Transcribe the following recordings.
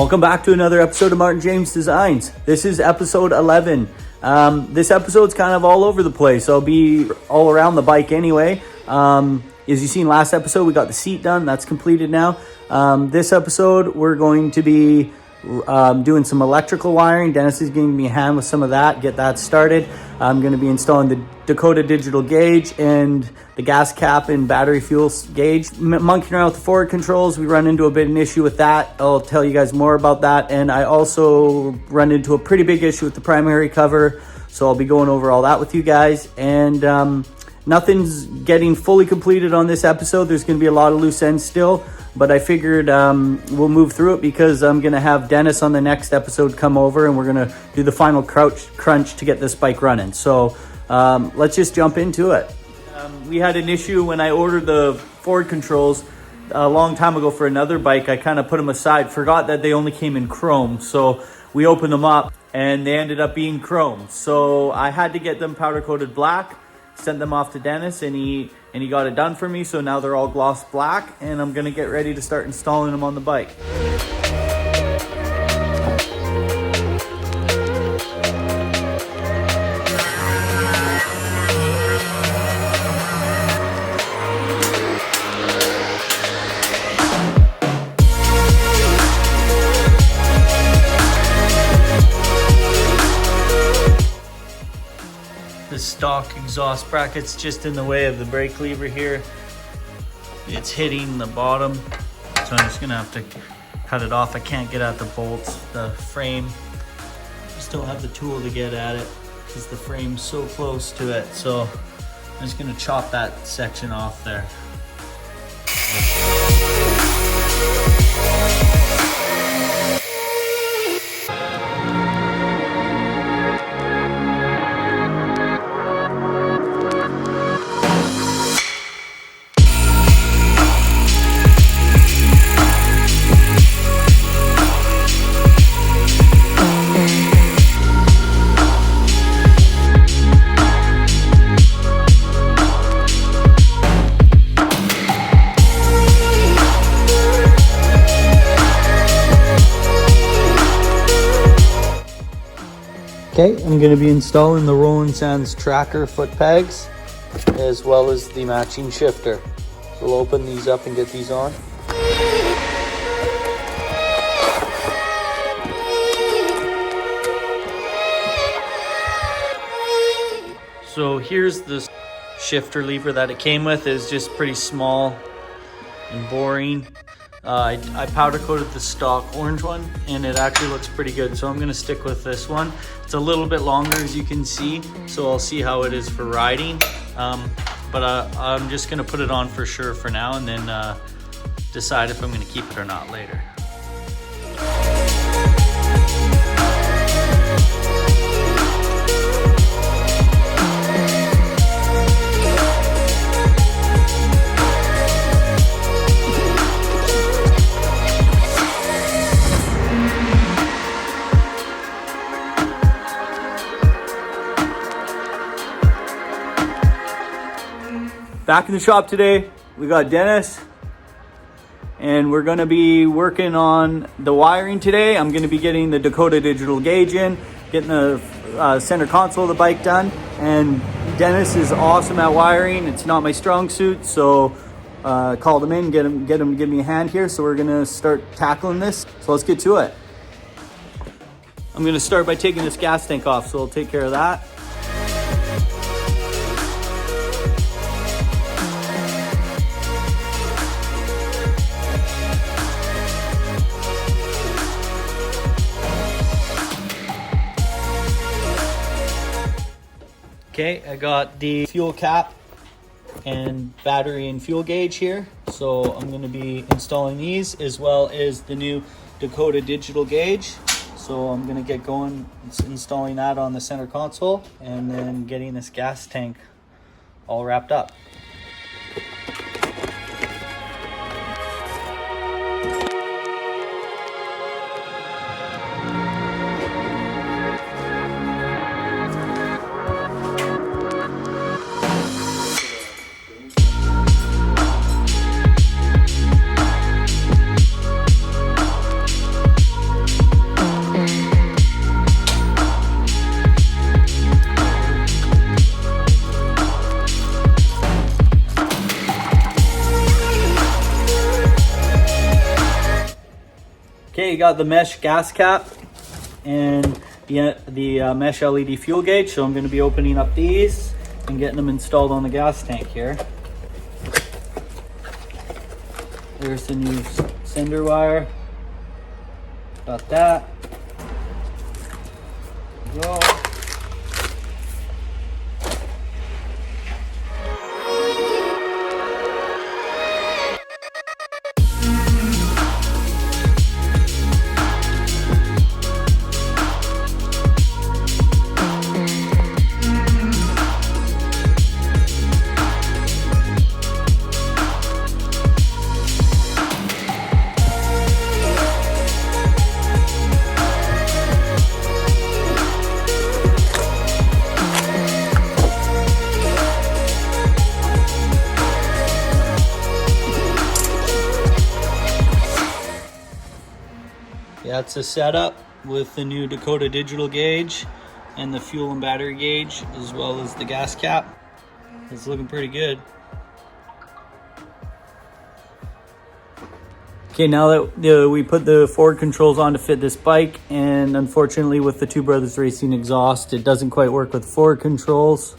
Welcome back to another episode of Martin James Designs. This is episode 11. This episode's kind of all over the place. I'll be all around the bike anyway. As you seen last episode, we got the seat done. That's completed now. This episode, we're going to be doing some electrical wiring. Dennis is giving me a hand with some of that, get that started. I'm going to be installing the Dakota digital gauge and the gas cap and battery fuel gauge. Monkeying around with the forward controls, we run into a bit of an issue with that. I'll tell you guys more about that. And I also run into a pretty big issue with the primary cover, so I'll be going over all that with you guys. And nothing's getting fully completed on this episode. There's going to be a lot of loose ends still, but I figured we'll move through it because I'm going to have Dennis on the next episode come over and we're going to do the final crunch to get this bike running. So let's just jump into it. We had an issue when I ordered the forward controls a long time ago for another bike. I kind of put them aside, forgot that they only came in chrome. So we opened them up and they ended up being chrome. So I had to get them powder coated black, sent them off to Dennis and he got it done for me. So now they're all gloss black and I'm gonna get ready to start installing them on the bike. The stock exhaust bracket's just in the way of the brake lever here. It's hitting the bottom, so I'm just gonna have to cut it off. I can't get at the bolts, the frame. Just don't have the tool to get at it because the frame's so close to it. So I'm just gonna chop that section off there. Okay, I'm going to be installing the Roland Sands tracker foot pegs as well as the matching shifter. So we'll open these up and get these on. So here's the shifter lever that it came with. It's just pretty small and boring. I powder coated the stock orange one and it actually looks pretty good, so I'm going to stick with this one. It's a little bit longer, as you can see, so I'll see how it is for riding, but I'm just going to put it on for sure for now and then decide if I'm going to keep it or not later. Back in the shop today, we got Dennis, and we're gonna be working on the wiring today. I'm gonna be getting the Dakota digital gauge in, getting the center console of the bike done, and Dennis is awesome at wiring. It's not my strong suit, so called him in, get him to give me a hand here. So we're gonna start tackling this. So let's get to it. I'm gonna start by taking this gas tank off, so I'll take care of that. Okay, I got the fuel cap and battery and fuel gauge here. So I'm going to be installing these as well as the new Dakota digital gauge. So I'm going to get going installing that on the center console and then getting this gas tank all wrapped up. Okay, you got the mesh gas cap and the mesh LED fuel gauge. So I'm going to be opening up these and getting them installed on the gas tank here. There's the new sender wire. Got that. Go. That's a setup with the new Dakota digital gauge and the fuel and battery gauge, as well as the gas cap. It's looking pretty good. Okay, now that we put the forward controls on to fit this bike, and unfortunately with the Two Brothers Racing exhaust, it doesn't quite work with forward controls.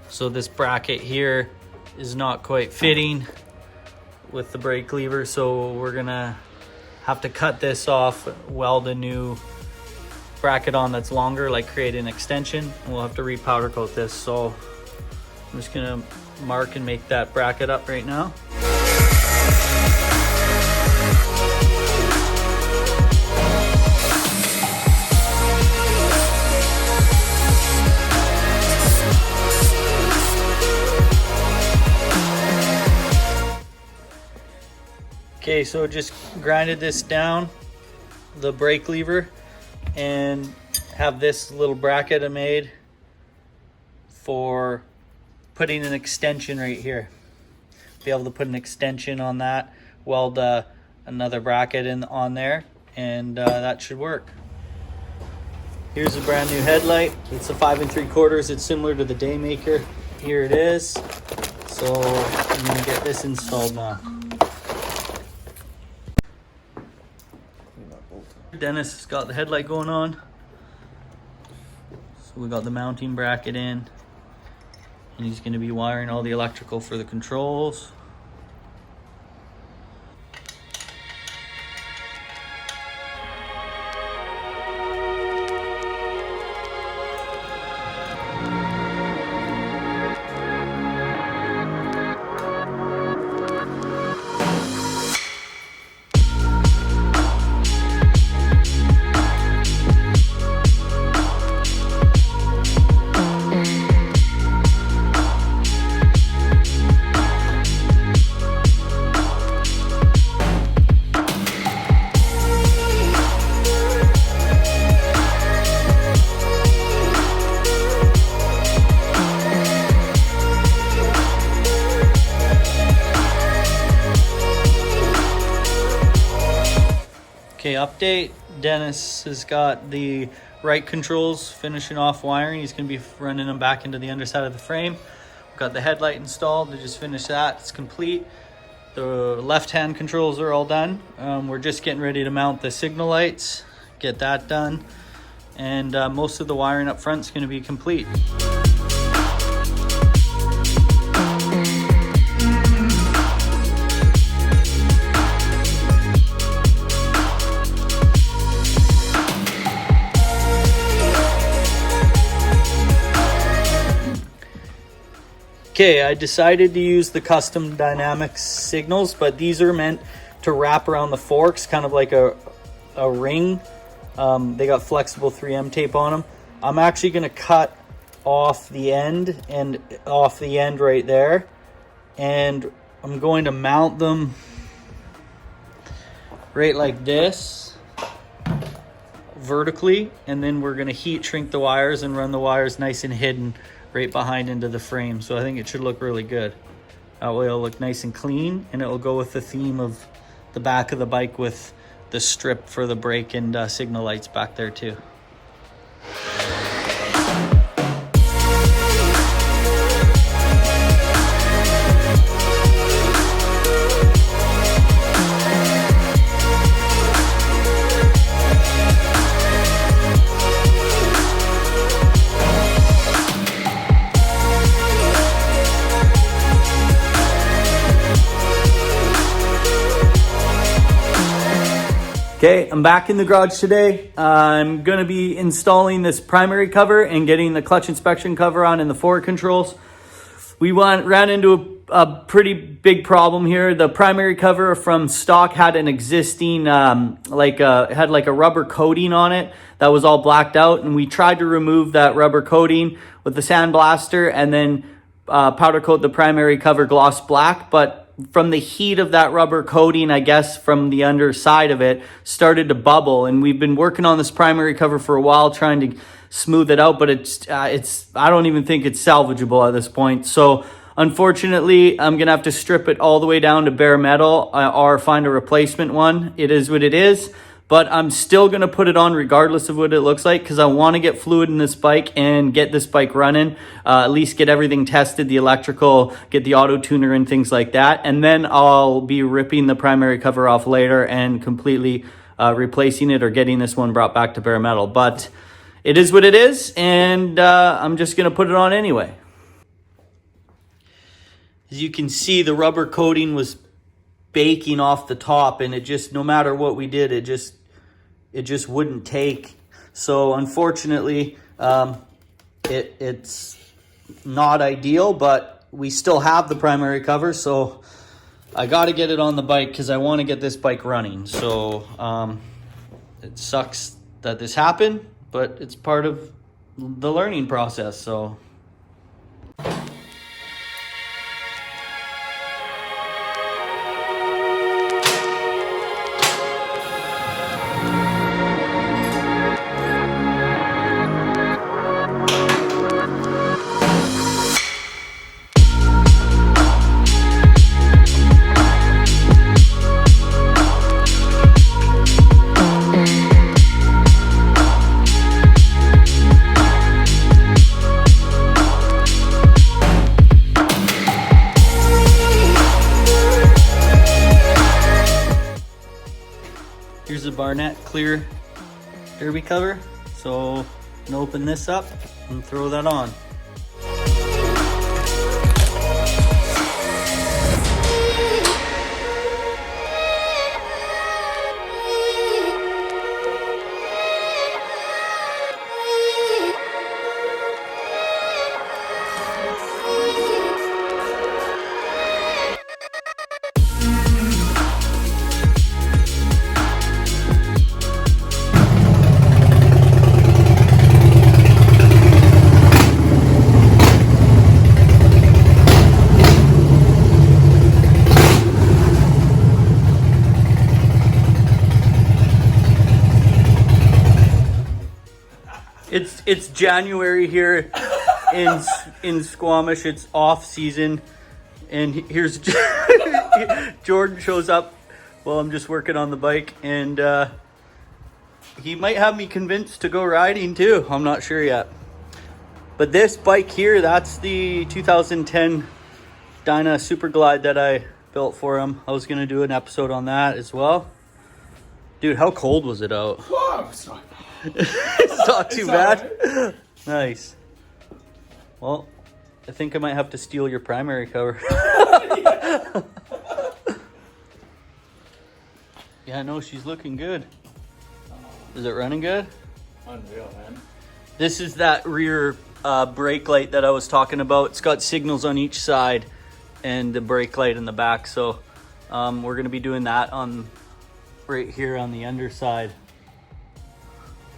So this bracket here is not quite fitting with the brake lever, so we're gonna have to cut this off, weld a new bracket on that's longer, like create an extension, and we'll have to repowder coat this. So I'm just gonna mark and make that bracket up right now. Okay, so just grinded this down, the brake lever, and have this little bracket I made for putting an extension right here. Be able to put an extension on that, weld another bracket on there, and that should work. Here's a brand new headlight. It's a 5 3/4. It's similar to the Daymaker. Here it is. So I'm gonna get this installed now. Dennis has got the headlight going on. So we got the mounting bracket in, and he's going to be wiring all the electrical for the controls. Okay, update. Dennis has got the right controls finishing off wiring. He's going to be running them back into the underside of the frame. We've got the headlight installed. To just finish that, it's complete. The left-hand controls are all done. We're just getting ready to mount the signal lights, get that done. And most of the wiring up front is going to be complete. Okay, I decided to use the custom dynamics signals, but these are meant to wrap around the forks, kind of like a ring. They got flexible 3M tape on them. I'm actually going to cut off the end and off the end right there, and I'm going to mount them right like this, vertically, and then we're going to heat shrink the wires and run the wires nice and hidden right behind into the frame. So I think it should look really good. That way it'll look nice and clean, and it will go with the theme of the back of the bike with the strip for the brake and signal lights back there too. Okay, I'm back in the garage today. I'm going to be installing this primary cover and getting the clutch inspection cover on in the forward controls. We ran into a pretty big problem here. The primary cover from stock had an existing, had like a rubber coating on it that was all blacked out. And we tried to remove that rubber coating with the sandblaster and then powder coat the primary cover gloss black. But from the heat of that rubber coating, I guess from the underside of it, started to bubble. And we've been working on this primary cover for a while, trying to smooth it out, but it's I don't even think it's salvageable at this point. So unfortunately, I'm gonna have to strip it all the way down to bare metal or find a replacement one. It is what it is, but I'm still gonna put it on regardless of what it looks like, because I want to get fluid in this bike and get this bike running, at least get everything tested, the electrical, get the auto tuner and things like that, and then I'll be ripping the primary cover off later and completely replacing it or getting this one brought back to bare metal. But it is what it is, and I'm just gonna put it on anyway. As you can see, the rubber coating was baking off the top, and it just, no matter what we did, it just wouldn't take. So unfortunately, it's not ideal, but we still have the primary cover, so I got to get it on the bike because I want to get this bike running. So it sucks that this happened, but it's part of the learning process. So here's the Barnett clear derby cover. So I'm gonna open this up and throw that on. It's January here in Squamish. It's off season, and here's Jordan shows up while I'm just working on the bike, and he might have me convinced to go riding too. I'm not sure yet. But this bike here, that's the 2010 Dyna Super Glide that I built for him. I was gonna do an episode on that as well. Dude, how cold was it out? Whoa, sorry. It's not too bad. Right. Nice. Well, I think I might have to steal your primary cover. Yeah, no, she's looking good. Is it running good? Unreal, man. This is that rear brake light that I was talking about. It's got signals on each side and the brake light in the back. So we're going to be doing that on right here on the underside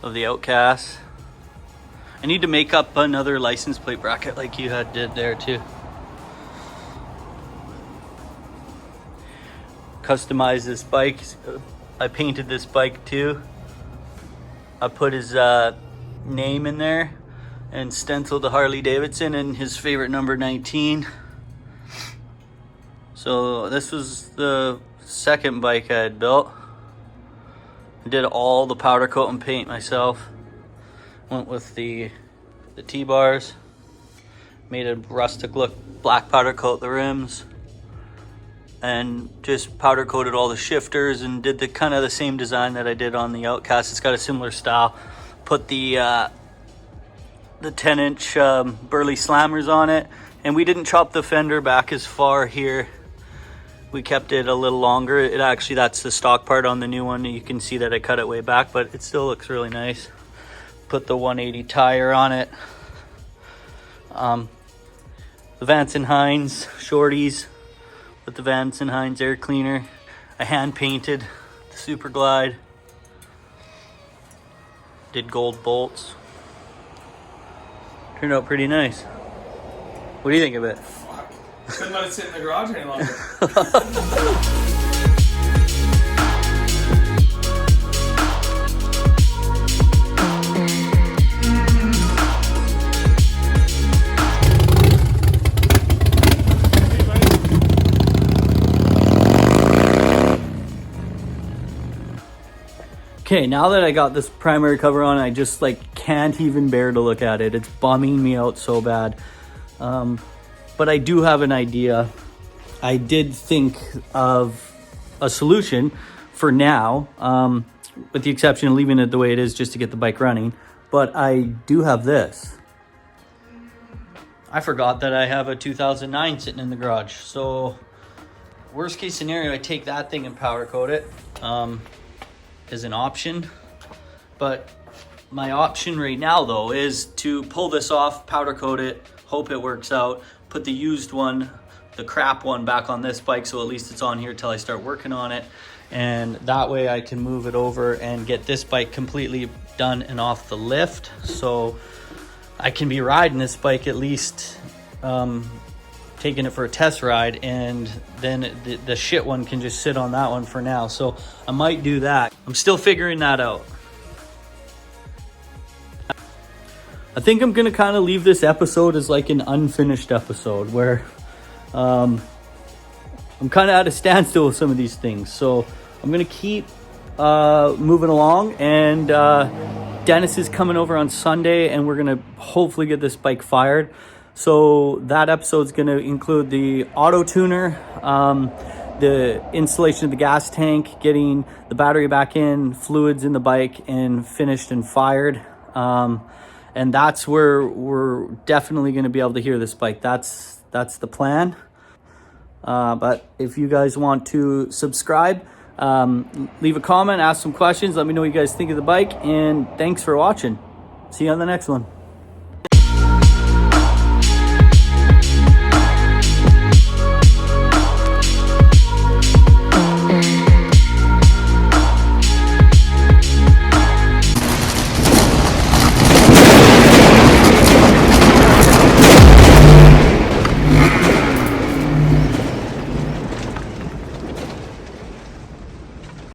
of the Outcast. I need to make up another license plate bracket like you did there too. Customize this bike. I painted this bike too. I put his name in there and stenciled the Harley Davidson and his favorite number 19. So this was the second bike I had built. I did all the powder coat and paint myself. Went with the T-bars. Made a rustic look, black powder coat the rims. And just powder coated all the shifters and did the kind of the same design that I did on the Outcast. It's got a similar style. Put the 10-inch burly slammers on it. And we didn't chop the fender back as far here We kept it a little longer. It actually, that's the stock part on the new one. You can see that I cut it way back, but it still looks really nice. Put the 180 tire on it. The Vance and Hines shorties with the Vance and Hines air cleaner. I hand painted the Super Glide. Did gold bolts. Turned out pretty nice. What do you think of it? Fuck. Couldn't let it sit in the garage any longer. Okay, now that I got this primary cover on, I just like can't even bear to look at it. It's bumming me out so bad. But I do have an idea. I did think of a solution for now, with the exception of leaving it the way it is just to get the bike running. But I do have this. I forgot that I have a 2009 sitting in the garage. So worst case scenario, I take that thing and powder coat it. Is an option, but my option right now though is to pull this off, powder coat it, hope it works out, put the used one, the crap one, back on this bike, so at least it's on here till I start working on it, and that way I can move it over and get this bike completely done and off the lift, so I can be riding this bike, at least taking it for a test ride, and then the shit one can just sit on that one for now. So I might do that. I'm still figuring that out. I think I'm gonna kind of leave this episode as like an unfinished episode where I'm kind of at a standstill with some of these things. So I'm gonna keep moving along, and Dennis is coming over on Sunday, and we're gonna hopefully get this bike fired. So that episode's going to include the auto tuner, the installation of the gas tank, getting the battery back in, fluids in the bike, and finished and fired. And that's where we're definitely going to be able to hear this bike. That's the plan. But if you guys want to subscribe, leave a comment, ask some questions, let me know what you guys think of the bike, and thanks for watching. See you on the next one.